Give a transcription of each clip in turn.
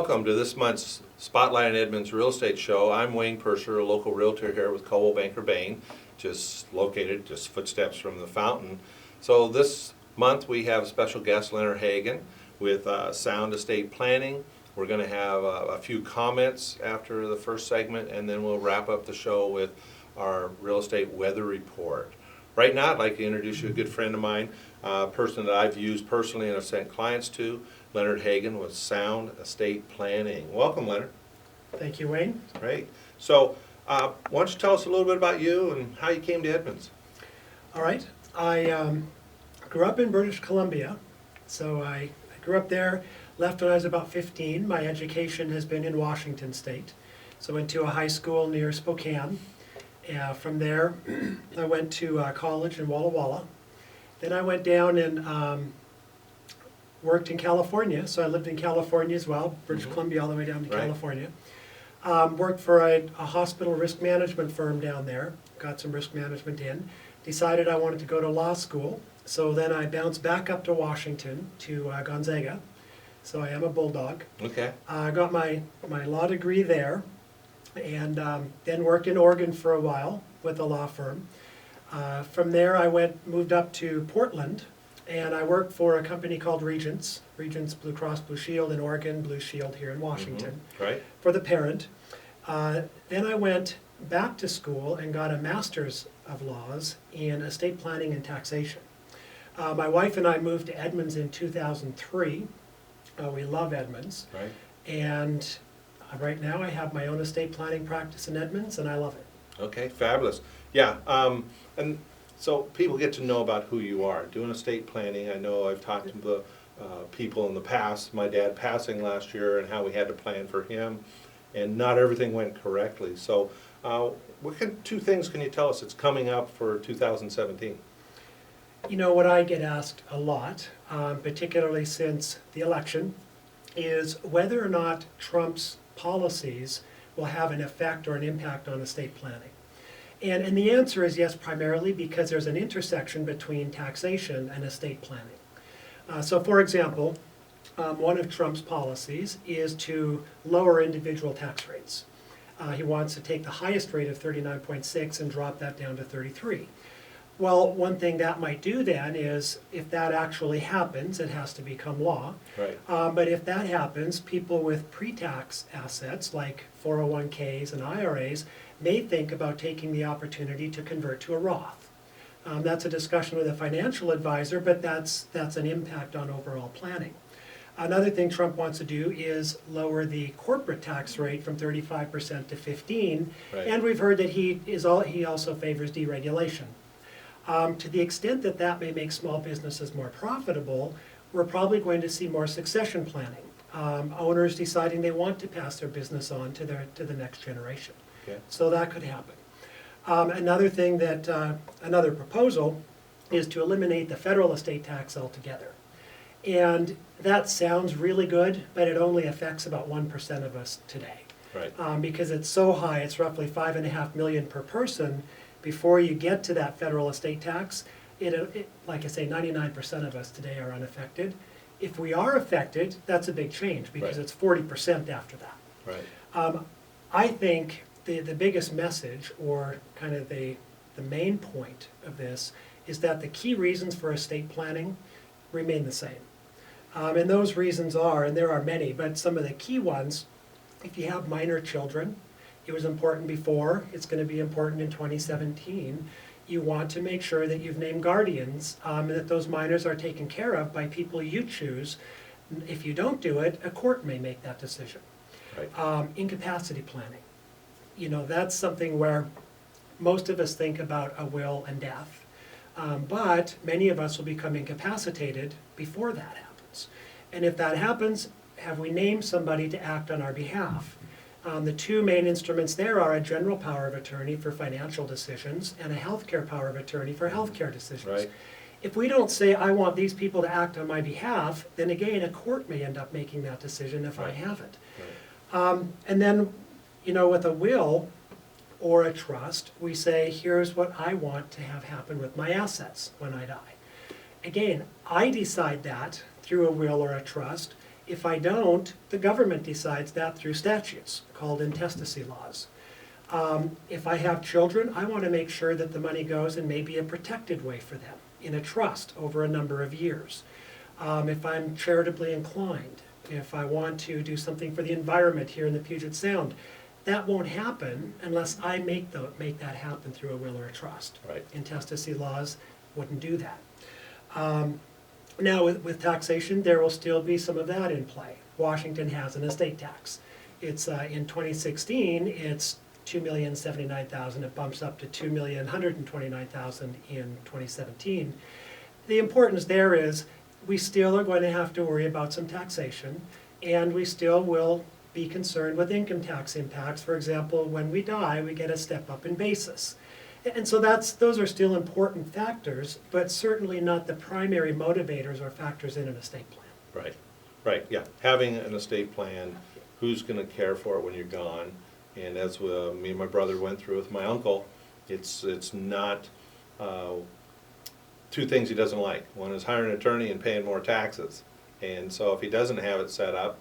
welcome to this month's Spotlight on Edmonds Real Estate Show. I'm Wayne Purser, a local realtor here with Coldwell Banker Bain, just located just footsteps from the fountain. So this month we have a special guest, Leonard Hagen, with Sound Estate Planning. We're going to have a few comments after the first segment, and then we'll wrap up the show with our real estate weather report. Right now, I'd like to introduce you to a good friend of mine, a person that I've used personally and have sent clients to, Leonard Hagen with Sound Estate Planning. Welcome, Leonard. Thank you, Wayne. Great. So, why don't you tell us a little bit about you and how you came to Edmonds? All right. I grew up in British Columbia, so I grew up there, left when I was about 15. My education has been in Washington State. So I went to a high school near Spokane. From there, I went to college in Walla Walla. Then I went down and worked in California. So I lived in California as well, British Columbia all the way down to California. Worked for a hospital risk management firm down there, got some risk management in. Decided I wanted to go to law school. So then I bounced back up to Washington, to Gonzaga. So I am a Bulldog. Okay. I got my law degree there, and then worked in Oregon for a while with a law firm. From there I moved up to Portland, and I worked for a company called Regents Blue Cross Blue Shield in Oregon, Blue Shield here in Washington, Right. for the parent. Then I went back to school and got a master's of laws in estate planning and taxation. My wife and I moved to Edmonds in 2003. We love Edmonds. Right. And right now I have my own estate planning practice in Edmonds, and I love it. Okay, fabulous. Yeah, and so people get to know about who you are. Doing estate planning, I know I've talked to the people in the past, my dad passing last year and how we had to plan for him, and not everything went correctly. So two things can you tell us that's coming up for 2017? You know, what I get asked a lot, particularly since the election, is whether or not Trump's policies will have an effect or an impact on estate planning. And the answer is yes, primarily because there's an intersection between taxation and estate planning. So for example, one of Trump's policies is to lower individual tax rates. He wants to take the highest rate of 39.6 and drop that down to 33. Well, one thing that might do then is, if that actually happens, it has to become law. Right. But if that happens, people with pre-tax assets like 401ks and IRAs may think about taking the opportunity to convert to a Roth. That's a discussion with a financial advisor, but that's an impact on overall planning. Another thing Trump wants to do is lower the corporate tax rate from 35% to 15%, Right. and we've heard that he also favors deregulation. To the extent that that may make small businesses more profitable, we're probably going to see more succession planning. Owners deciding they want to pass their business on to the next generation. Okay. So that could happen. Another thing another proposal is to eliminate the federal estate tax altogether. And that sounds really good, but it only affects about 1% of us today. Right. Because it's so high, it's roughly $5.5 million per person. Before you get to that federal estate tax, like I say, 99% of us today are unaffected. If we are affected, that's a big change, because Right. it's 40% after that. Right. I think the biggest message, or kind of the main point of this, is that the key reasons for estate planning remain the same. And those reasons are, and there are many, but some of the key ones: if you have minor children, it was important before, it's going to be important in 2017. You want to make sure that you've named guardians, and that those minors are taken care of by people you choose. If you don't do it, a court may make that decision. Right. Incapacity planning. You know, that's something where most of us think about a will and death, but many of us will become incapacitated before that happens. And if that happens, have we named somebody to act on our behalf? The two main instruments there are a general power of attorney for financial decisions and a healthcare power of attorney for healthcare decisions. Right. If we don't say, I want these people to act on my behalf, then again, a court may end up making that decision if I Right. haven't. Right. And then, you know, with a will or a trust, we say, here's what I want to have happen with my assets when I die. Again, I decide that through a will or a trust, If I don't, the government decides that through statutes called intestacy laws. If I have children, I want to make sure that the money goes in maybe a protected way for them, in a trust over a number of years. If I'm charitably inclined, if I want to do something for the environment here in the Puget Sound, that won't happen unless I make that happen through a will or a trust. Right. Intestacy laws wouldn't do that. Now with taxation, there will still be some of that in play. Washington has an estate tax. It's in 2016, it's $2,079,000. It bumps up to $2,129,000 in 2017. The importance there is we still are going to have to worry about some taxation, and we still will be concerned with income tax impacts. For example, when we die, we get a step up in basis. And so those are still important factors, but certainly not the primary motivators or factors in an estate plan. Right, right, yeah. Having an estate plan, who's going to care for it when you're gone? And as me and my brother went through with my uncle, it's not two things he doesn't like. One is hiring an attorney and paying more taxes. And so if he doesn't have it set up,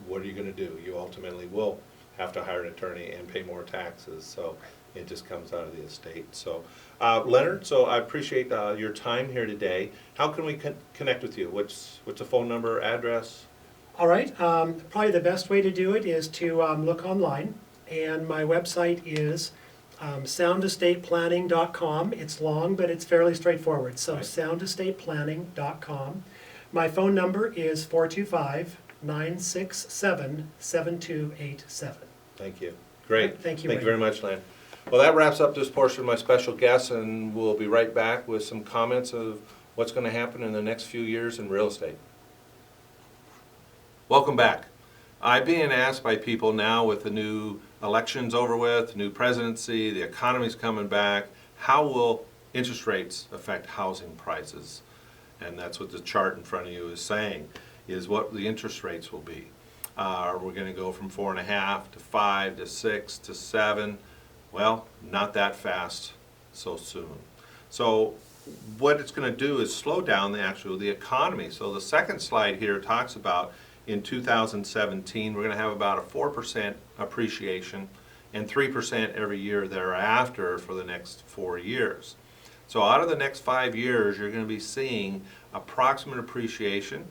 what are you going to do? You ultimately will have to hire an attorney and pay more taxes. So it just comes out of the estate. So Leonard, so I appreciate your time here today. How can we connect with you? What's the phone number, address? All right, probably the best way to do it is to look online, and my website is soundestateplanning.com. It's long, but it's fairly straightforward. So right. soundestateplanning.com. My phone number is 425-967-7287. Thank you. Great. Thank you. Thank you very much, Len. Well, that wraps up this portion of my special guests, and we'll be right back with some comments of what's going to happen in the next few years in real estate. Welcome back. I'm being asked by people now with the new elections over with, new presidency, the economy's coming back, how will interest rates affect housing prices? And that's what the chart in front of you is saying, is what the interest rates will be. We're going to go from 4.5 to 5 to 6 to 7. Well, not that fast so soon. So what it's going to do is slow down the economy. So the second slide here talks about in 2017, we're going to have about a 4% appreciation and 3% every year thereafter for the next 4 years. So out of the next 5 years, you're going to be seeing approximate appreciation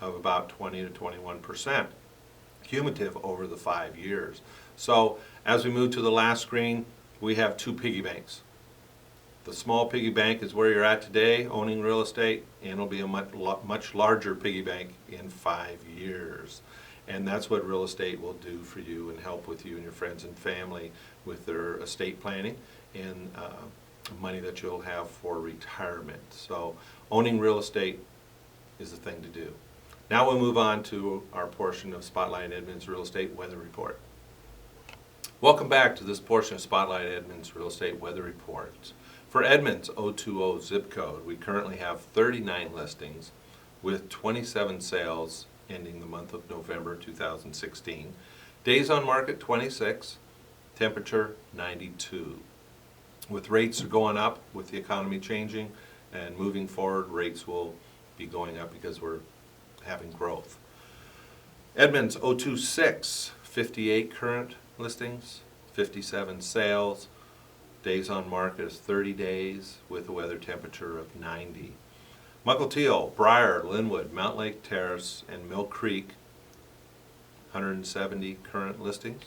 of about 20 to 21% cumulative over the 5 years. So as we move to the last screen, we have two piggy banks. The small piggy bank is where you're at today, owning real estate, and it'll be a much larger piggy bank in 5 years. And that's what real estate will do for you and help with you and your friends and family with their estate planning and money that you'll have for retirement. So owning real estate is the thing to do. Now we'll move on to our portion of Spotlight Edmonds Real Estate Weather Report. Welcome back to this portion of Spotlight Edmonds Real Estate Weather Report. For Edmonds 020 zip code, we currently have 39 listings with 27 sales ending the month of November 2016. Days on market 26, temperature 92. With rates going up, with the economy changing and moving forward, rates will be going up because we're having growth. Edmonds 026, 58 current listings, 57 sales. Days on market is 30 days with a weather temperature of 90. Mukilteo, Briar, Linwood, Mount Lake Terrace, and Mill Creek, 170 current listings,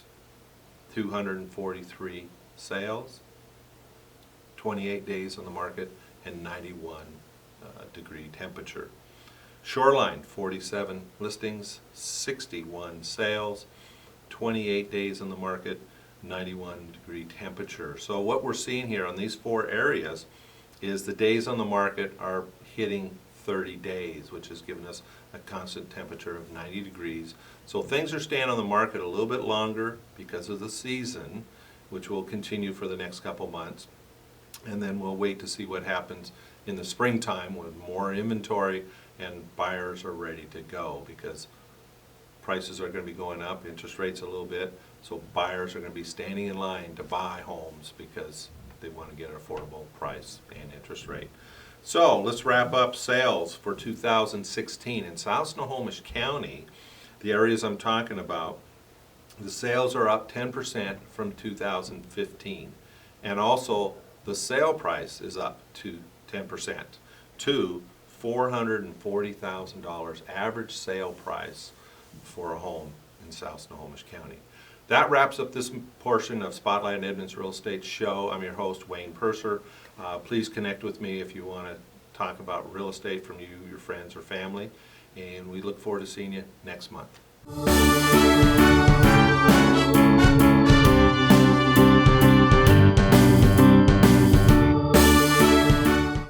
243 sales, 28 days on the market, and 91 degree temperature. Shoreline, 47 listings, 61 sales, 28 days on the market, 91 degree temperature. So what we're seeing here on these 4 areas is the days on the market are hitting 30 days, which has given us a constant temperature of 90 degrees. So things are staying on the market a little bit longer because of the season, which will continue for the next couple months. And then we'll wait to see what happens in the springtime with more inventory and buyers are ready to go because prices are going to be going up, interest rates a little bit, so buyers are going to be standing in line to buy homes because they want to get an affordable price and interest rate. So let's wrap up sales for 2016. In South Snohomish County, the areas I'm talking about, the sales are up 10% from 2015. And also the sale price is up to 10% to $440,000 average sale price for a home in South Snohomish County. That wraps up this portion of Spotlight on Edmonds Real Estate Show. I'm your host, Wayne Purser. Please connect with me if you want to talk about real estate from you, your friends, or family. And we look forward to seeing you next month.